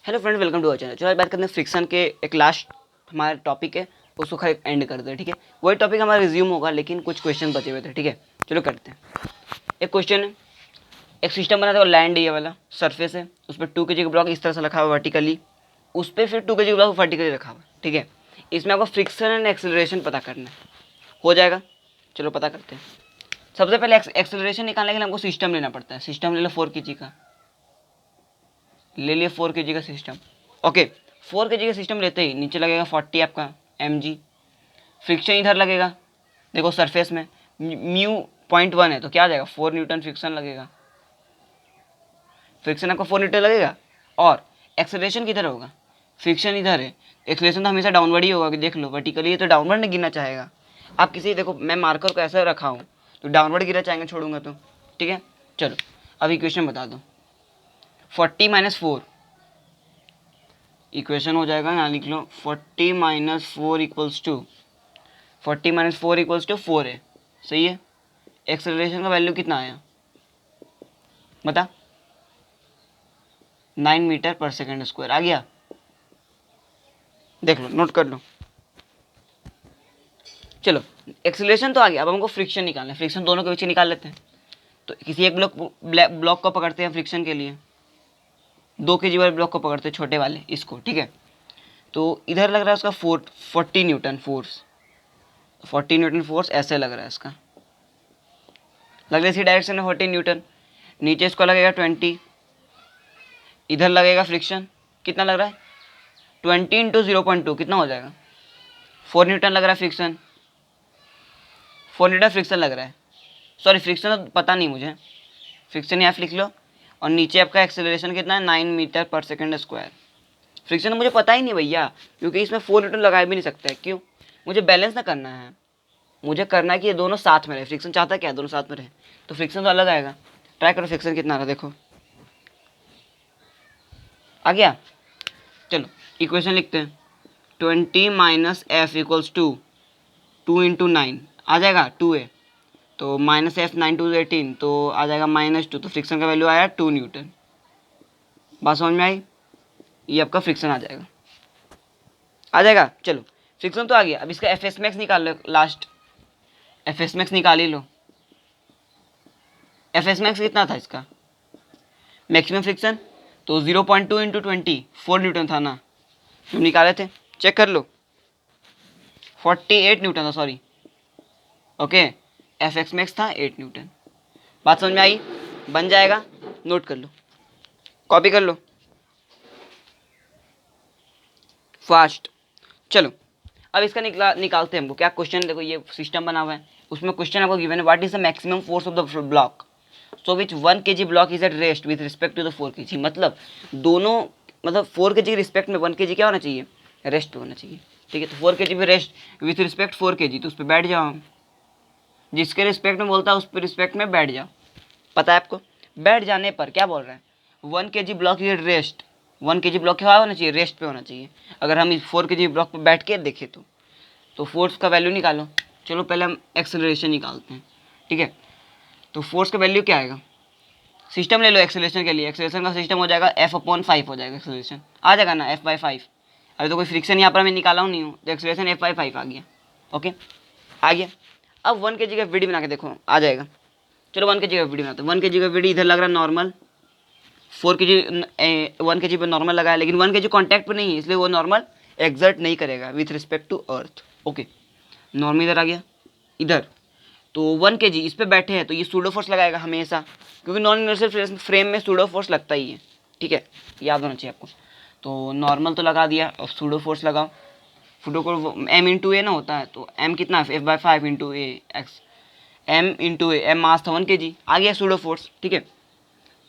Hello friend, welcome to our channel. चलो आज बात करते हैं फ्रिक्शन के एक लास्ट हमारा टॉपिक है, उसको खैर एंड करते हैं। ठीक है, वही टॉपिक हमारा रिज्यूम होगा, लेकिन कुछ क्वेश्चन बचे हुए थे। ठीक है, चलो करते हैं। एक क्वेश्चन है, एक सिस्टम बना था, लैंड ये वाला सरफेस है, उस पर 2 kg का ब्लॉक इस तरह से रखा हुआ वर्टिकली, उस पर फिर 2 kg का ब्लॉक वर्टिकली रखा हुआ। ठीक है, इसमें आपको फ्रिक्शन एंड एक्सेलरेशन पता करना है। हो जाएगा, चलो पता करते हैं। सबसे पहले एक्सेलरेशन निकालने के लिए हमको सिस्टम लेना पड़ता है। सिस्टम ले लो 4 kg का, ले लिए 4 kg का सिस्टम। ओके, 4 kg का सिस्टम लेते ही नीचे लगेगा 40 आपका mg। फ्रिक्शन इधर लगेगा, देखो सरफेस में म्यू 0.1 है तो क्या आ जाएगा 4 न्यूटन फ्रिक्शन लगेगा। फ्रिक्शन आपका 4 न्यूटन लगेगा। और एक्सेलरेशन किधर होगा, फ्रिक्शन इधर है, एक्सेलरेशन तो हमेशा डाउनवर्ड ही होगा। कि देख लो वर्टिकली तो डाउनवर्ड नहीं गिरना चाहेगा। आप किसी देखो मैं मार्कर को ऐसा रखा हूँ तो डाउनवर्ड गिरना चाहेंगे, छोड़ूंगा तो। ठीक है, चलो अब इक्वेशन बता दो। 40 - 4 इक्वेशन हो जाएगा, यहाँ लिख लो 40 - 4 इक्वल्स टू 40 - 4 इक्वल्स टू 4 है। सही है। एक्सेलरेशन का वैल्यू कितना आया बता, 9 मीटर पर सेकेंड स्क्वायर आ गया। देख लो, नोट कर लो। चलो एक्सेलरेशन तो आ गया, अब हमको फ्रिक्शन निकालना है। फ्रिक्शन दोनों के बीच निकाल लेते हैं। तो किसी एक ब्लॉक को पकड़ते हैं फ्रिक्शन के लिए, 2 kg वाले ब्लॉक को पकड़ते हैं, छोटे वाले इसको। ठीक है, तो इधर लग रहा है उसका 40 न्यूटन फोर्स। 40 न्यूटन फोर्स ऐसे लग रहा है इसका, लग रहा है इसी डायरेक्शन में 40 न्यूटन। नीचे इसको लगेगा 20, इधर लगेगा फ्रिक्शन कितना लग रहा है 20 × 0.2 कितना हो जाएगा 4 न्यूटन लग रहा है फ्रिक्शन। 4 न्यूटन फ्रिक्शन लग रहा है, सॉरी फ्रिक्शन तो पता नहीं मुझे, फ्रिक्शन यहाँ लिख लो। और नीचे आपका एक्सेलरेशन कितना है 9 मीटर पर सेकेंड स्क्वायर। फ्रिक्शन मुझे पता ही नहीं भैया, क्योंकि इसमें 4 न्यूटन लगा भी नहीं सकता है। क्यों, मुझे बैलेंस ना करना है, मुझे करना है कि ये दोनों साथ में रहे। फ्रिक्शन चाहता है क्या दोनों साथ में रहे, तो फ्रिक्शन तो अलग आएगा। ट्राई करो फ्रिक्शन कितना आ रहा है, देखो आ गया। चलो इक्वेशन लिखते हैं, 20 - f इक्वल्स टू 2 × 9 आ जाएगा 2 है, तो -f 9 × 2 = 18, तो आ जाएगा -2। तो फ्रिक्शन का वैल्यू आया 2 न्यूटन। बात समझ में आई, ये आपका फ्रिक्शन आ जाएगा, आ जाएगा। चलो फ्रिक्शन तो आ गया, अब इसका एफ एस मैक्स निकाल लो। लास्ट एफ एस मैक्स निकाल ही लो। एफ एस मैक्स कितना था इसका मैक्सिमम फ्रिक्शन, तो 0.2 × 20 4 न्यूटन था ना, जो निकाले थे चेक कर लो, 48 न्यूटन था, sorry. Okay, F x max था 8 न्यूटन। बात समझ में आई, बन जाएगा, नोट कर लो, कॉपी कर लो फास्ट। चलो अब इसका निकालते हैं हमको क्या क्वेश्चन। देखो ये सिस्टम बना हुआ है, उसमें क्वेश्चन आपको गिवन है, what is the maximum force of the block so which 1 kg block is at rest with respect to the 4 kg। मतलब दोनों, मतलब 4 kg के रिस्पेक्ट में 1 kg क्या होना चाहिए, रेस्ट पे होना चाहिए। ठीक है, तो 4 kg पे रेस्ट विथ रिस्पेक्ट 4 kg, तो उस पर बैठ जाओ हम। जिसके रिस्पेक्ट में बोलता है उस पर रिस्पेक्ट में बैठ जाओ। पता है आपको, बैठ जाने पर क्या बोल रहा है 1 kg block is rest. 1 kg block क्या होना चाहिए, रेस्ट पे होना चाहिए। अगर हम इस 4 kg ब्लॉक पे बैठ के देखें तो फोर्स का वैल्यू निकालो। चलो पहले हम एक्सेलरेशन निकालते हैं। ठीक है, तो फोर्स का वैल्यू क्या आएगा, सिस्टम ले लो एक्सेलरेशन के लिए। एक्सेलरेशन का सिस्टम हो जाएगा F/5 हो जाएगा। एक्सेलरेशन आ जाएगा ना F/5। अरे तो कोई फ्रिक्शन यहाँ पर मैं निकाला हूँ नहीं हूँ, तो एक्सेलरेशन F/5 आ गया। ओके आ गया। अब 1 kg का वीडी बना के देखो, आ जाएगा। चलो 1 kg का वीडी बनाते हैं। 1 kg का वीडी इधर लग रहा है नॉर्मल, 4 kg 1 kg पर नॉर्मल लगा है, लेकिन 1 kg कॉन्टैक्ट पर नहीं है, इसलिए वो नॉर्मल एक्सर्ट नहीं करेगा with respect to earth. Okay, normal इधर आ गया, इधर तो 1 kg इस पर बैठे हैं तो ये सूडो फोर्स लगाएगा हमेशा, क्योंकि नॉन यूनिवर्सल फ्रेम में सूडो फोर्स लगता ही है। ठीक है, याद होना चाहिए आपको। तो नॉर्मल तो लगा दिया, और सूडो फोर्स लगाओ। सूडो को m × a ना होता है, तो m कितना है F/5 × a x, m × a, m मास था 1 kg, आ गया सूडो फोर्स। ठीक है,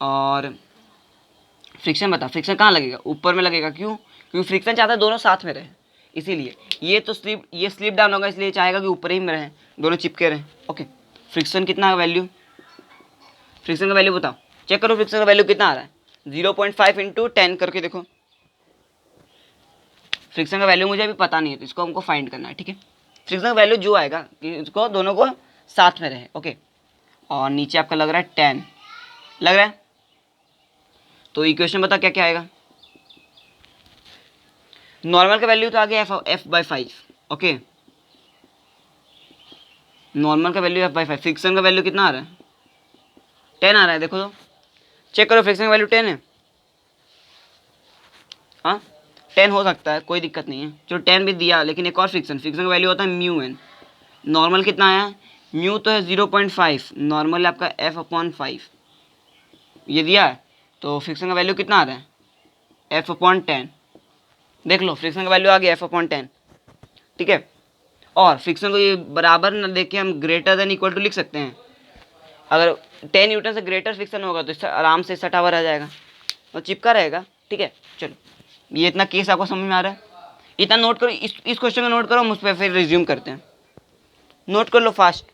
और फ्रिक्शन बता, फ्रिक्शन कहाँ लगेगा, ऊपर में लगेगा। क्यों, क्योंकि फ्रिक्शन चाहता है दोनों साथ में रहे, इसीलिए ये तो ये स्लिप डाउन होगा, इसलिए चाहेगा कि ऊपर ही में रहे, दोनों चिपके रहे। ओके, फ्रिक्शन कितना वैल्यू, फ्रिक्शन का वैल्यू बताओ, चेक करो फ्रिक्शन का वैल्यू कितना आ रहा है। 0.5 × 10 करके देखो। फ्रिक्शन का वैल्यू मुझे अभी पता नहीं है, तो इसको हमको फाइंड करना है। ठीक है, फ्रिक्शन का वैल्यू जो आएगा कि इसको दोनों को साथ में रहे। ओके, और नीचे आपका लग रहा है 10 लग रहा है, तो इक्वेशन बता क्या क्या आएगा। नॉर्मल का वैल्यू तो आ गया F/5, ओके, नॉर्मल का वैल्यू F/5, फ्रिक्शन का वैल्यू कितना आ रहा है, 10 आ रहा है, देखो तो चेक करो, फ्रिक्शन का वैल्यू 10 है, हाँ 10 हो सकता है, कोई दिक्कत नहीं है, चलो 10 भी दिया, लेकिन एक और फ्रिक्शन का वैल्यू होता है म्यू एन, नॉर्मल कितना आया, म्यू तो है 0.5, नॉर्मल आपका F/5, ये दिया है, तो फ्रिक्शन का वैल्यू कितना आ रहा है F/10, देख लो फ्रिक्शन का वैल्यू आ गया F/10, ठीक है। और फ्रिक्शन को ये बराबर न देख के हम ग्रेटर देन इक्वल टू लिख सकते हैं, अगर 10 न्यूटन से ग्रेटर फ्रिक्शन होगा तो आराम से सटा हुआ रह जाएगा और चिपका रहेगा, ठीक है। चलो ये इतना केस आपको समझ में आ रहा है, इतना नोट करो, इस क्वेश्चन को नोट करो, हम उस पर फिर रिज्यूम करते हैं, नोट कर लो फास्ट,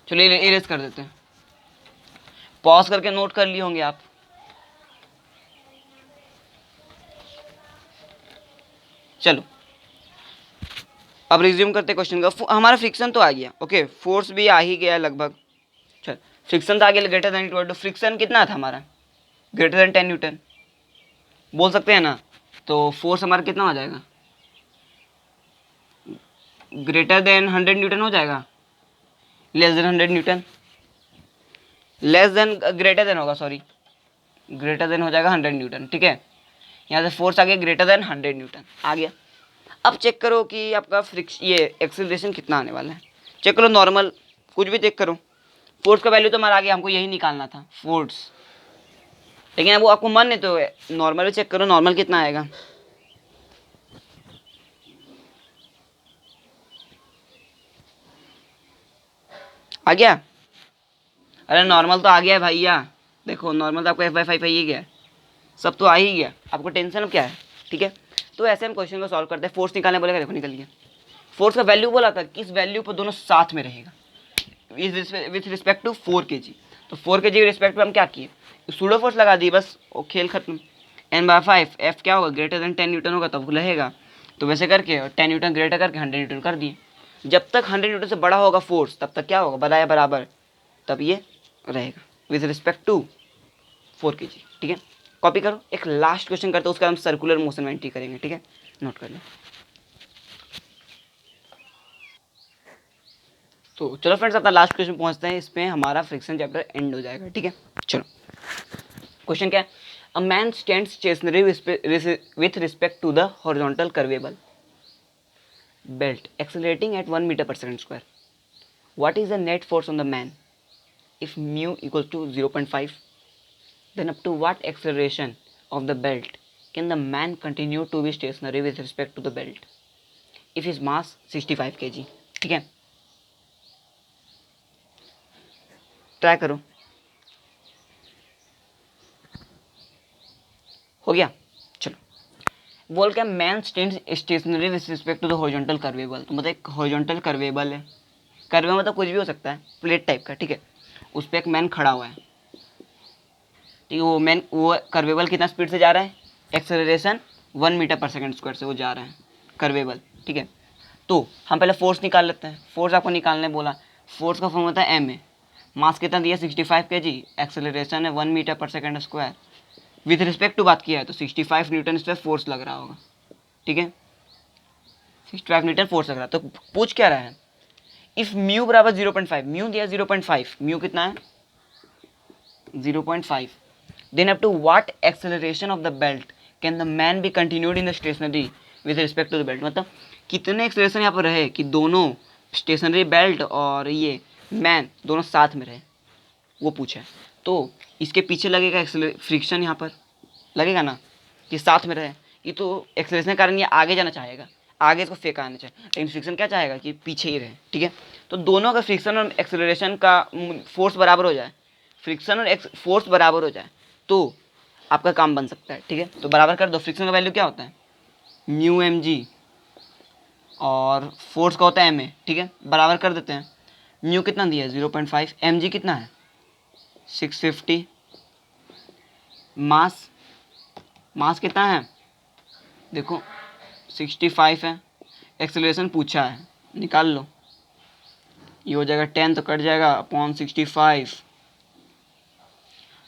चलो इरेज कर देते हैं, पॉज करके नोट कर लिए होंगे आप। चलो अब रिज्यूम करते हैं क्वेश्चन का, हमारा फ्रिक्शन तो आ गया, ओके, फोर्स भी आ ही गया लगभग, चल फ्रिक्शन तो आ गया greater than equal to, friction कितना था हमारा, ग्रेटर देन 10 न्यूटन बोल सकते हैं ना, तो फोर्स हमारा कितना हो जाएगा, ग्रेटर देन 100 न्यूटन हो जाएगा, less than 100 Newton, less than greater than होगा, सॉरी ग्रेटर देन हो जाएगा 100 न्यूटन, ठीक है। यहाँ से फोर्स आ गया ग्रेटर देन 100 न्यूटन आ गया। अब चेक करो कि आपका ये एक्सेलरेशन कितना आने वाला है, चेक करो नॉर्मल, कुछ भी चेक करो, फोर्स का वैल्यू तो हमारा आ गया, हमको यही निकालना था फोर्स, लेकिन अब वो आपको मन नहीं तो नॉर्मल भी चेक करो, नॉर्मल कितना आएगा, आ गया, अरे नॉर्मल तो आ गया है भैया, देखो नॉर्मल तो आपको F/5 ही गया, सब तो आ ही गया, आपको टेंशन अब क्या है, ठीक है। तो ऐसे हम क्वेश्चन को सॉल्व करते हैं, फोर्स निकालने बोलेगा, देखो निकल गया, फोर्स का वैल्यू बोला था, किस वैल्यू पर दोनों साथ में रहेगा, विथ रिस्पेक्ट टू 4 kg, तो 4 kg के रिस्पेक्ट पे हम क्या किए, सूडो फोर्स लगा दी, बस वो खेल खत्म, N/5 F क्या होगा, ग्रेटर देन 10 न्यूटन होगा तब रहेगा, तो वैसे करके 10 न्यूटन ग्रेटर करके 100 न्यूटन कर दिए, जब तक 100 न्यूटन से बड़ा होगा फोर्स तब तक क्या होगा, बड़ा बराबर, तब ये रहेगा विथ रिस्पेक्ट टू 4 kg, ठीक है। कॉपी करो, एक लास्ट क्वेश्चन करते हैं, उसका हम सर्कुलर मोशन में एंट्री करेंगे, ठीक है, नोट कर लो। तो चलो फ्रेंड्स अपना लास्ट क्वेश्चन पहुंचते हैं, इसमें हमारा फ्रिक्शन चैप्टर एंड हो जाएगा, ठीक है। चलो क्वेश्चन क्या है, a man stands stationary with respect to the horizontal conveyor belt accelerating at 1 metre per second square, what is the net force on the man if mu equals to 0.5, then up to what acceleration of the belt can the man continue to be stationary with respect to the belt if his mass 65 kg, ठीक है, try करो, हो गया। चलो बोल क्या, man stands stationary with respect to the horizontal conveyor, तो मतलब एक हॉरिजॉन्टल कर्वेबल है, कर्वेबल मतलब कुछ भी हो सकता है, प्लेट टाइप का, ठीक है, उस पर एक मैन खड़ा हुआ है, ठीक है, वो कर्वेबल कितना स्पीड से जा रहा है, acceleration 1 metre per second square से वो जा रहा है कर्वेबल, ठीक है। तो हम पहले फोर्स निकाल लेते हैं, फोर्स आपको निकालने बोला, फोर्स का फॉर्म होता है एम ए, मास कितना दिया 65 kg, एक्सेलरेशन है 1 metre per second square, with respect to बात किया है तो 65 न्यूटन इस पर फोर्स लग रहा होगा, ठीक है, 65 न्यूटन फोर्स लग रहा है, तो पूछ क्या रहा है, इफ म्यू बराबर 0.5, म्यू दिया 0.5, म्यू कितना है 0.5, then up to what acceleration of the belt can the man be continued in the stationary with respect to the belt, मतलब कितने एक्सेलरेशन यहाँ पर रहे कि दोनों स्टेशनरी बेल्ट और ये मैन दोनों साथ में रहे, वो पूछा है। तो इसके पीछे लगेगा फ्रिक्शन, यहाँ पर लगेगा ना कि साथ में रहे, ये तो एक्सेलरेशन के कारण ये आगे जाना चाहेगा, आगे इसको फेंका आना चाहिए, लेकिन फ्रिक्शन क्या चाहेगा कि पीछे ही रहे, ठीक है। तो दोनों का फ्रिक्शन और एक्सेलरेशन का फोर्स बराबर हो जाए, फ्रिक्शन और फोर्स बराबर हो जाए तो आपका काम बन सकता है, ठीक है। तो बराबर कर दो, फ्रिक्शन का वैल्यू क्या होता है म्यू एम जी और फोर्स का होता है एम ए, ठीक है, बराबर कर देते हैं, म्यू कितना दिया है 0.5, एम जी कितना है 650, मास मास कितना है देखो 65 है, एक्सेलरेशन पूछा है निकाल लो, ये हो जाएगा 10 तो कट जाएगा अपॉन 65,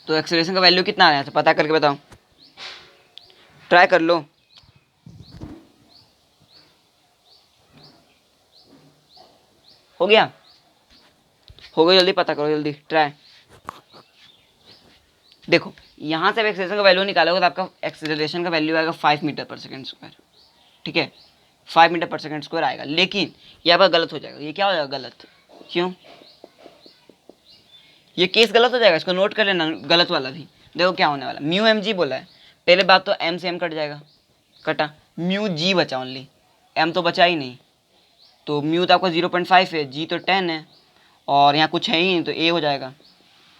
तो एक्सेलरेशन का वैल्यू कितना आ रहा है पता करके बताओ, ट्राई कर लो। हो गया, हो गया, जल्दी पता करो, जल्दी ट्राई। देखो यहाँ से एक्सेलरेशन का वैल्यू निकालोगे तो आपका एक्सेलरेशन का वैल्यू आएगा 5 मीटर पर सेकेंड स्क्वायर, ठीक है, 5 मीटर पर सेकेंड स्क्वायर आएगा। लेकिन ये आपका गलत हो जाएगा। ये क्या हो जाएगा? गलत। क्यों? ये केस गलत हो जाएगा, इसको नोट कर लेना, गलत वाला भी। देखो क्या होने वाला, म्यू एम जी बोला है, पहले बात तो एम से एम कट जाएगा, कटा, म्यू जी बचा ओनली, एम तो बचा ही नहीं। तो म्यू तो आपका 0.5 है, जी तो 10 है, और यहाँ कुछ है ही नहीं, तो ए हो जाएगा।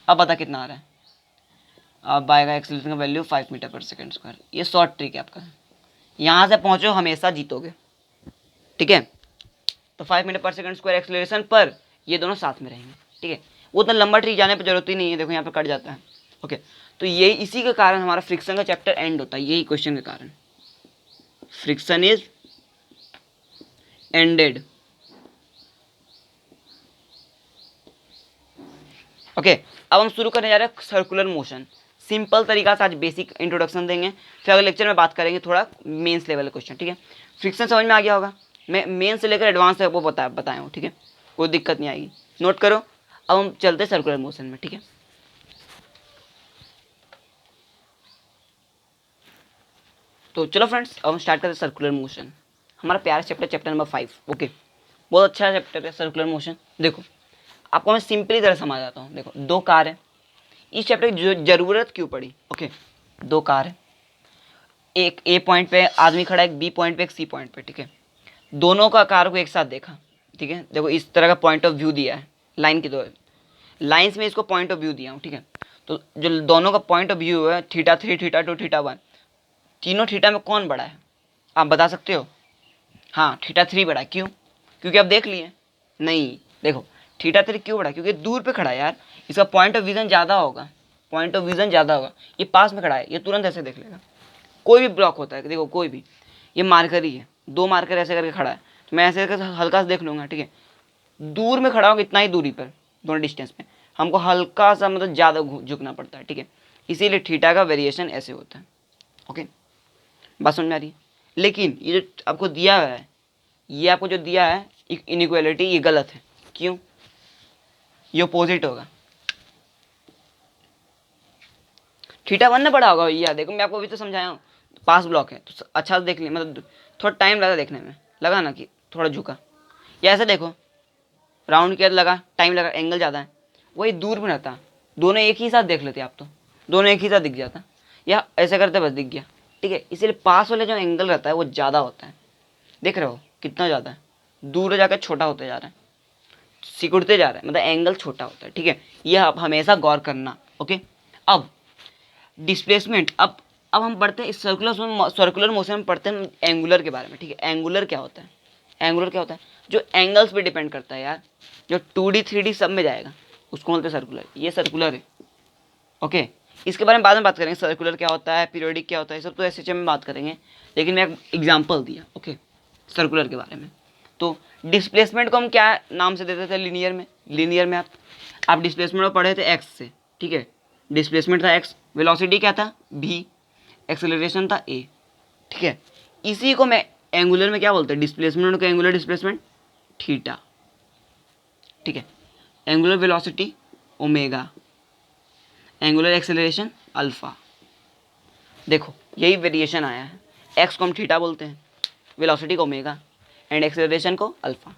अब बता कितना आ रहा है? अब आएगा एक्सेलरेशन का वैल्यू 5 मीटर पर सेकेंड स्क्वायर। ये शॉर्ट ट्रिक है आपका, यहाँ से पहुँचो हमेशा जीतोगे, ठीक है। तो 5 मीटर पर सेकेंड स्क्वायर एक्सेलरेशन पर ये दोनों साथ में रहेंगे, ठीक है। वो उतना लंबा ट्रिक जाने पर जरूरत ही नहीं है, देखो यहाँ पे कट जाता है, ओके। तो ये इसी के कारण हमारा फ्रिक्शन का चैप्टर एंड होता है, यही क्वेश्चन के कारण फ्रिक्शन इज एंडेड, ओके। अब हम शुरू करने जा रहे हैं सर्कुलर मोशन। सिंपल तरीका से आज बेसिक इंट्रोडक्शन देंगे, फिर अगले लेक्चर में बात करेंगे थोड़ा मेंस लेवल क्वेश्चन, ठीक है। फ्रिक्शन समझ में आ गया होगा, मैं मेन से लेकर एडवांस तक वो बताया हूँ, ठीक है, कोई दिक्कत नहीं आएगी, नोट करो। अब हम चलते हैं सर्कुलर मोशन में, ठीक है। तो चलो फ्रेंड्स, अब हम स्टार्ट करते हैं सर्कुलर मोशन, हमारा प्यारा चैप्टर, चैप्टर नंबर 5, ओके। बहुत अच्छा चैप्टर है सर्कुलर मोशन। देखो आपको मैं सिंपली तरह समझ आता हूँ। देखो दो कार है, इस चैप्टर की जरूरत क्यों पड़ी, ओके। दो कार है, एक ए पॉइंट पे आदमी खड़ा है, एक बी पॉइंट पे, एक सी पॉइंट पे, ठीक है। दोनों का कार को एक साथ देखा, ठीक है। देखो इस तरह का पॉइंट ऑफ व्यू दिया है, लाइन की दो लाइन्स में इसको पॉइंट ऑफ व्यू दिया हूँ, ठीक है। तो जो दोनों का पॉइंट ऑफ व्यू है θ3, θ2, θ1, तीनों थीटा में कौन बड़ा है आप बता सकते हो? हाँ, θ3 बड़ा है। क्यों? क्योंकि आप देख लिए नहीं, देखो θ3 क्यों बड़ा? क्योंकि दूर पे खड़ा है यार, इसका पॉइंट ऑफ विजन ज़्यादा होगा, पॉइंट ऑफ विजन ज़्यादा होगा। ये पास में खड़ा है, ये तुरंत ऐसे देख लेगा। कोई भी ब्लॉक होता है, देखो कोई भी, ये मार्कर ही है, दो मार्कर ऐसे करके खड़ा है, तो मैं ऐसे करके हल्का सा देख लूँगा, ठीक है। दूर में खड़ा होगा, इतना ही दूरी पर, दोनों डिस्टेंस में, हमको हल्का सा मतलब ज़्यादा झुकना पड़ता है, ठीक है। इसीलिए थीटा का वेरिएशन ऐसे होता है, ओके। बात समझ में आ रही है? लेकिन ये जो आपको दिया हुआ है, ये आपको जो दिया है इनइक्वालिटी, ये गलत है। क्यों? ये अपोजिट होगा, θ1 ना बड़ा होगा भैया। देखो मैं आपको अभी तो समझाया हूँ, पास ब्लॉक है तो अच्छा से देख लिया, मतलब थोड़ा टाइम लगा देखने में, लगा ना कि थोड़ा झुका, या ऐसे देखो राउंड किया लगा, टाइम लगा, एंगल ज़्यादा है। वही दूर में रहता, दोनों एक ही साथ देख लेते आप, तो दोनों एक ही साथ दिख जाता, या ऐसे करते बस दिख गया, ठीक है। इसीलिए पास वाले जो एंगल रहता है वो ज़्यादा होता है, देख रहे हो कितना ज़्यादा है, दूर जाकर छोटा होते जा रहा है, सिकुड़ते जा रहा है, मतलब एंगल छोटा होता है, ठीक है। यह आप हमेशा गौर करना, ओके। अब डिस्प्लेसमेंट, अब हम पढ़ते हैं इस सर्कुलर मोशन में पढ़ते हैं एंगुलर के बारे में, ठीक है। एंगुलर क्या होता है? एंगुलर क्या होता है? जो एंगल्स पे डिपेंड करता है यार, जो 2D 3D सब में जाएगा उसको बोलते हैं सर्कुलर। ये सर्कुलर है, ओके। इसके बारे में बाद में बात करेंगे, सर्कुलर क्या होता है, पीरियोडिक क्या होता है, सब तो एसएचएम में बात करेंगे, लेकिन मैं एक एग्जाम्पल दिया, ओके, सर्कुलर के बारे में। तो डिस्प्लेसमेंट को हम क्या नाम से देते थे लीनियर में? लीनियर में आप डिस्प्लेसमेंट में पढ़े थे एक्स से, ठीक है। डिस्प्लेसमेंट था एक्स, वेलोसिटी क्या था भी, एक्सेलरेशन था ए, ठीक है। इसी को मैं एंगुलर में क्या बोलते हैं? डिस्प्लेसमेंट को एंगुलर डिस्प्लेसमेंट थीटा, ठीक है। Angular velocity omega, angular acceleration alpha. देखो यही वेरिएशन आया है, एक्स को हम थीटा बोलते हैं, वेलोसिटी को ओमेगा, एंड एक्सेलरेशन को अल्फा।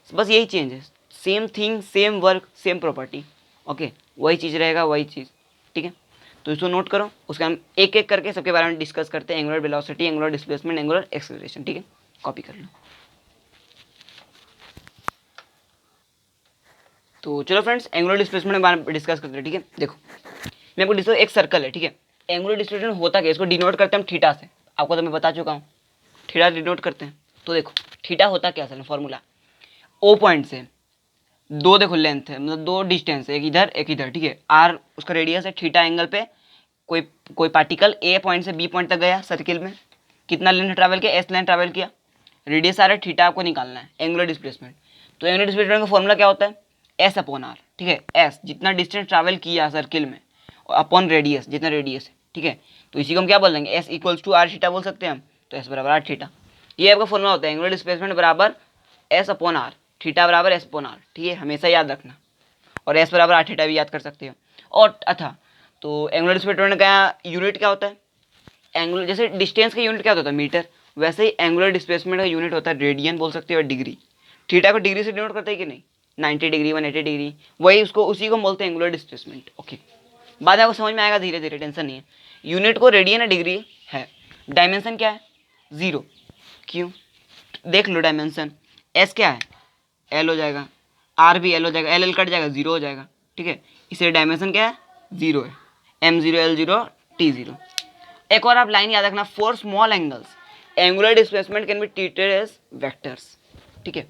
बस यही चेंज है, same thing, same work, same property, okay. वही चीज़ रहेगा, वही चीज़, ठीक है। तो इसको नोट करो, उसका हम एक एक करके सबके बारे में डिस्कस करते हैं, angular velocity, angular displacement, angular acceleration, ठीक है। कॉपी कर लो। तो चलो फ्रेंड्स, एंगुलर डिस्प्लेसमेंट के बारे में डिस्कस करते हैं, ठीक है। देखो मैं आपको डिस्कस, एक सर्कल है, ठीक है। एंगुलर डिस्प्लेसमेंट होता क्या, इसको डिनोट करते हैं हम थीटा से, आपको तो मैं बता चुका हूँ, थीटा डिनोट करते हैं। तो देखो थीटा होता क्या असल फॉर्मूला, ओ पॉइंट से दो, देखो लेंथ है, मतलब दो डिस्टेंस है, एक इधर एक इधर, ठीक है। आर उसका रेडियस है, थीटा एंगल पे कोई कोई पार्टिकल ए पॉइंट से बी पॉइंट तक गया सर्किल में, कितना लेंथ ट्रैवल किया, एस लेंथ ट्रैवल किया, रेडियस आ रहा है, थीटा आपको निकालना है, एंगुलर डिस्प्लेसमेंट। तो एंगुलर डिस्प्लेसमेंट का फॉर्मूला क्या होता है? S/R, ठीक है। एस जितना डिस्टेंस ट्रैवल किया सर्किल में, और अपॉन रेडियस, जितना रेडियस है, ठीक है। तो इसी को हम क्या बोल देंगे, S equals to R theta बोल सकते हैं हम। तो एस बराबर आर थीटा, ये आपका फॉर्मूला होता है, एंगुलर डिस्प्लेसमेंट बराबर एस अपॉन आर, थीटा बराबर एस अपॉन आर, ठीक है, हमेशा याद रखना। और एस बराबर आर थीटा भी याद कर सकते हो। और अच्छा, तो एंगुलर डिस्प्लेसमेंट का यूनिट क्या होता है, एंगुलर जैसे डिस्टेंस का यूनिट क्या होता है मीटर, वैसे ही एंगुलर डिस्प्लेसमेंट का यूनिट होता है रेडियन बोल सकते हो, डिग्री। थीटा को डिग्री से डिनोट करते हैं कि नहीं, 90 डिग्री 180 डिग्री, वही उसको उसी को बोलते हैं एंगुलर डिस्प्लेसमेंट। ओके, बाद में आपको समझ में आएगा धीरे धीरे, टेंशन नहीं है। यूनिट को रेडियन या डिग्री है, डायमेंशन क्या है 0, क्यों, देख लो डायमेंशन, एस क्या है एल हो जाएगा, आर भी एल हो जाएगा, एल एल कट जाएगा 0 हो जाएगा, ठीक है, इसलिए डायमेंशन क्या है 0 है, m0 l0 t0। एक और आप लाइन याद रखना, for small angles angular displacement can be treated as vectors, ठीक है,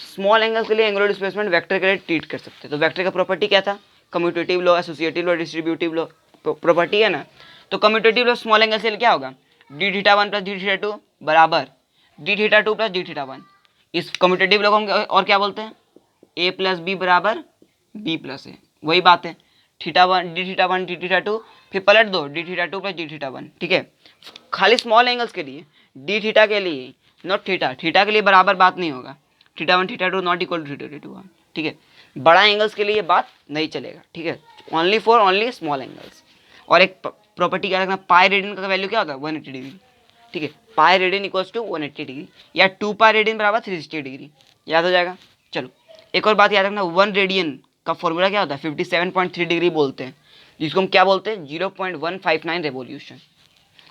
स्मॉल एंगल्स के लिए एंगुलर डिस्प्लेसमेंट वेक्टर के लिए ट्रीट कर सकते हैं। तो वेक्टर का प्रॉपर्टी क्या था, commutative law, associative law, distributive law property है ना। तो कम्यूटेटिव लॉ स्मॉल एंगल से क्या होगा, D theta 1 plus D theta 2 बराबर D theta 2 plus D theta 1। इस कम्यूटेटिव लॉ को हम और क्या बोलते हैं, ए प्लस बी बराबर बी प्लस ए, वही बात है, theta 1 D theta 1 D theta 2, फिर पलट दो D theta 2 plus D theta 1, ठीक है, खाली स्मॉल एंगल्स के लिए, डी थीटा के लिए नॉट थीटा, थीटा के लिए बराबर बात नहीं होगा, theta 1 theta 2 not equal to theta 2, ठीक है, बड़ा एंगल्स के लिए ये बात नहीं चलेगा, ठीक है, only for only small angles. और एक प्रॉपर्टी क्या रखना, पाई रेडियन का वैल्यू क्या होता है 180 डिग्री, ठीक है, pi radian equals to 180 degree, या 2 पाई रेडियन बराबर 360 डिग्री, याद हो जाएगा। चलो एक और बात याद रखना, 1 रेडियन का फॉर्मूला क्या होता है 57.3 डिग्री बोलते हैं, जिसको हम क्या बोलते हैं 0.159 रेवोल्यूशन।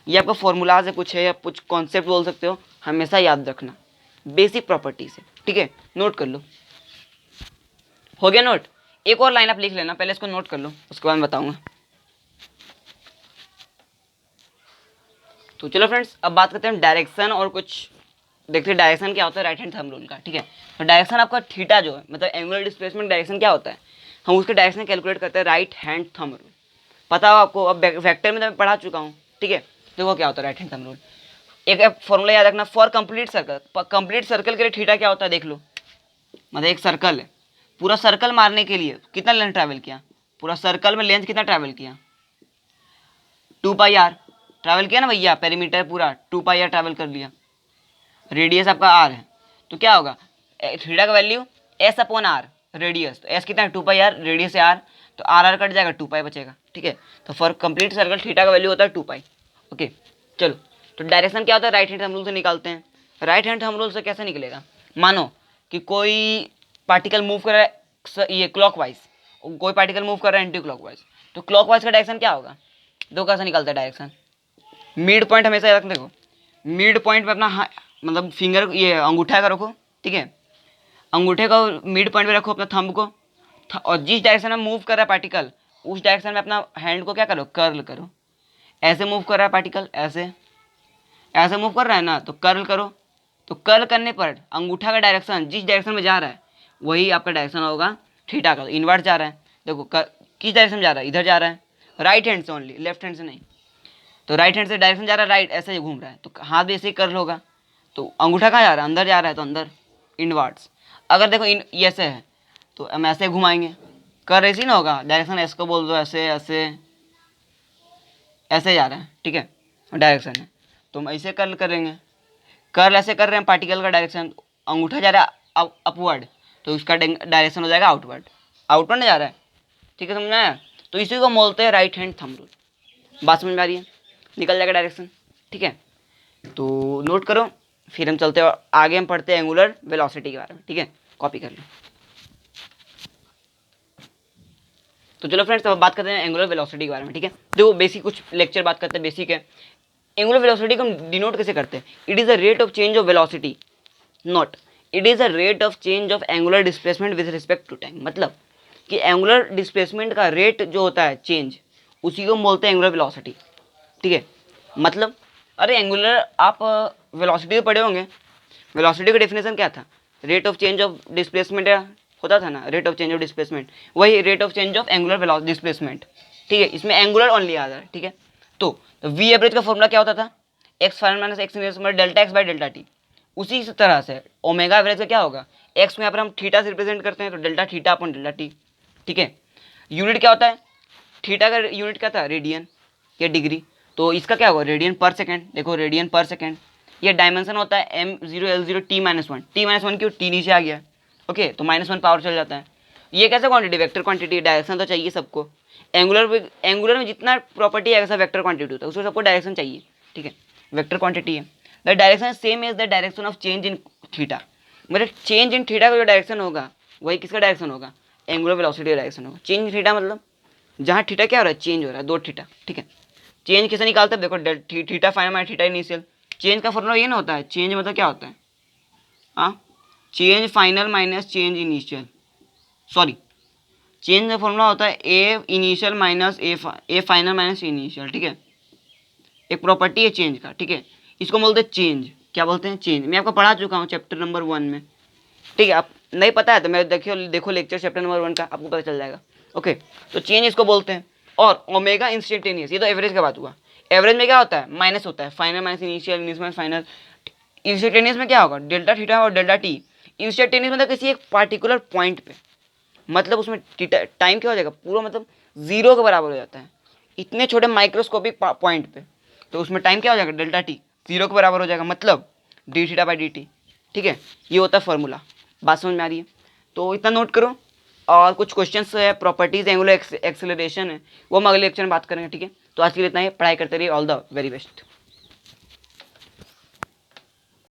ये आपका फॉर्मूलाज है कुछ है, या कुछ कॉन्सेप्ट बोल सकते हो, हमेशा याद रखना बेसिक प्रॉपर्टी से, ठीक है, नोट कर लो। हो गया नोट, एक और लाइन आप लिख लेना, पहले इसको नोट कर लो उसके बाद मैं बताऊंगा। तो चलो फ्रेंड्स, अब बात करते हैं डायरेक्शन और कुछ देखते हैं डायरेक्शन क्या होता है राइट हैंड थंब रूल का, ठीक है। तो डायरेक्शन आपका थीटा जो है, मतलब एंगुलर डिस्प्लेसमेंट डायरेक्शन क्या होता है, हम उसके डायरेक्शन कैलकुलेट करते हैं राइट हैंड थंब रूल, पता हो आपको, अब वेक्टर में तो मैं पढ़ा चुका हूँ, ठीक है। देखो क्या होता है राइट हैंड थंब रूल, एक फॉर्मूला याद रखना, for complete circle, complete circle के लिए थीटा क्या होता है देख लो, मतलब एक सर्कल है, पूरा सर्कल मारने के लिए कितना लेंथ ट्रैवल किया, पूरा सर्कल में लेंथ कितना ट्रैवल किया 2 पाई आर ट्रैवल किया ना भैया, पेरीमीटर पूरा 2 पाई आर ट्रैवल कर लिया, रेडियस आपका आर है, तो क्या होगा थीटा का value S upon R, radius तो एस कितना है 2 पाई आर, रेडियस है आर, तो आर आर कट जाएगा 2 पाई बचेगा, ठीक है। तो फॉर कंप्लीट सर्कल थीटा का वैल्यू होता है 2 पाई। ओके चलो, तो डायरेक्शन क्या होता है राइट हैंड थंब रूल से निकालते हैं। राइट हैंड थंब रूल से कैसे निकलेगा, मानो कि कोई पार्टिकल मूव कर रहा है ये क्लॉकवाइज, कोई पार्टिकल मूव कर रहा है एंटी क्लॉकवाइज, तो क्लॉकवाइज का डायरेक्शन क्या होगा, दो कैसे निकलता है डायरेक्शन, मिड पॉइंट हमेशा याद रखना, देखो मिड पॉइंट पे अपना मतलब फिंगर ये अंगूठा का रखो, ठीक है, अंगूठे को मिड पॉइंट पे रखो अपना थंब को, और जिस डायरेक्शन में मूव कर रहा है पार्टिकल उस डायरेक्शन में अपना हैंड को क्या करो कर्ल करो, ऐसे मूव कर रहा है पार्टिकल, ऐसे ऐसे मूव कर रहा है ना, तो कर्ल करो, तो कर्ल करने पर अंगूठा का डायरेक्शन जिस डायरेक्शन में जा रहा है वही आपका डायरेक्शन होगा थीटा का, इन्वर्ट जा रहा है, देखो किस डायरेक्शन में जा रहा है, इधर जा रहा है, राइट हैंड से ओनली, लेफ्ट हैंड से नहीं, तो राइट हैंड से डायरेक्शन जा रहा है राइट, ऐसे ही घूम रहा है, तो हाथ भी ऐसे ही कर्ल होगा, तो अंगूठा कहाँ जा रहा है अंदर जा रहा है, तो अंदर इनवर्ड्स। अगर देखो ये ऐसे है तो हम ऐसे घुमाएंगे, कर ऐसे ही ना होगा, डायरेक्शन ऐसे को बोल दो, ऐसे ऐसे ऐसे जा रहा है, ठीक है, डायरेक्शन है, तो हम ऐसे कर्ल करेंगे, कर्ल ऐसे कर रहे हैं पार्टिकल का डायरेक्शन, अंगूठा जा रहा है अपवर्ड, तो उसका डायरेक्शन हो जाएगा आउटवर्ड, आउटवर्ड जा रहा है, ठीक है, समझ में आया। तो इसी को बोलते हैं राइट हैंड थंब रूल, बात समझ में आ रही है, निकल जाएगा डायरेक्शन, ठीक है। तो नोट करो, फिर हम चलते हैं आगे, हम पढ़ते हैं एंगुलर वेलोसिटी के बारे में, ठीक है, कॉपी कर लो। तो चलो फ्रेंड्स, अब बात करते हैं एंगुलर वेलोसिटी के बारे में, ठीक है। देखो बेसिक कुछ लेक्चर बात करते हैं, बेसिक है। एंगुलर वेलोसिटी को हम डिनोट कैसे करते हैं, it is the rate of change of velocity, not it is the rate of change of angular displacement with respect to time, मतलब कि एंगुलर डिस्प्लेसमेंट का रेट जो होता है चेंज, उसी को हम बोलते हैं एंगुलर वेलोसिटी, ठीक है। मतलब अरे एंगुलर आप वेलोसिटी तो पढ़े होंगे, वेलोसिटी का डेफिनेशन क्या था, rate of change of displacement होता था ना, rate of change of displacement, वही rate of change of angular displacement, ठीक है, इसमें एंगुलर ओनली आ रहा है, ठीक है। तो वी एवरेज का फॉर्मूला क्या होता था, x final minus x delta x by delta T, उसी तरह से ओमेगा एवरेज का क्या होगा, एक्स में यहाँ पर हम थीटा से रिप्रेजेंट करते हैं, तो delta theta upon delta T, ठीक है। यूनिट क्या होता है, थीटा का यूनिट क्या था रेडियन, ये डिग्री, तो इसका क्या होगा रेडियन पर सेकेंड। देखो रेडियन पर सेकेंड, ये डायमेंशन होता है m0l0 t-1, t-1 क्यों, t नीचे आ गया, ओके, तो -1 पावर चल जाता है। ये कैसा क्वांटिटी, वेक्टर क्वांटिटी, डायरेक्शन तो चाहिए सबको। एंगुलर में जितना प्रॉपर्टी है वैसा वेक्टर क्वांटिटी होता है, उसको सबको डायरेक्शन चाहिए, ठीक है, वेक्टर क्वांटिटी है। The direction same as the direction of change in theta, मतलब चेंज इन थीटा का जो डायरेक्शन होगा वही किसका डायरेक्शन होगा, एंगुलर वेलोसिटी का डायरेक्शन होगा। चेंज इन थीटा मतलब जहाँ थीटा क्या हो रहा है, चेंज हो रहा है, 2 थीटा, ठीक है। चेंज कैसे निकालते हैं, देखो theta final minus theta initial, change का फॉर्मूला ये ना होता है, चेंज मतलब क्या होता है, हाँ, change final minus change initial, sorry, change का फॉर्मूला होता है A initial minus A final minus initial, ठीक है, एक प्रॉपर्टी है चेंज का, ठीक है, इसको बोलते हैं चेंज। क्या बोलते हैं, चेंज। मैं आपको पढ़ा चुका हूँ चैप्टर नंबर 1 में, ठीक है। आप नहीं पता है तो मैं देखो लेक्चर चैप्टर नंबर 1 का, आपको पता चल जाएगा, ओके। तो चेंज इसको बोलते हैं। और ओमेगा इंस्टेंटेनियस, ये तो एवरेज का बात हुआ। एवरेज में क्या होता है, माइनस होता है, final minus initial, initial minus final. Instantaneous में क्या होगा, डेल्टा थीटा और डेल्टा टी। इंस्टेंटेनियस मतलब किसी एक पार्टिकुलर पॉइंट पे, मतलब उसमें टाइम क्या हो जाएगा पूरा, मतलब 0 के बराबर हो जाता है, इतने छोटे माइक्रोस्कोपिक पॉइंट पे, तो उसमें टाइम क्या हो जाएगा, डेल्टा टी 0 के बराबर हो जाएगा, मतलब D theta by D T, ठीक है। ये होता है फॉर्मूला, बात समझ में आ रही है, तो इतना नोट करो। और कुछ क्वेश्चंस है, प्रॉपर्टीज एंगुलर एक्सेलरेशन है, वो हम अगले लेक्चर में बात करेंगे, ठीक है। तो आज के लिए इतना ही, पढ़ाई करते रहिए, ऑल द वेरी बेस्ट।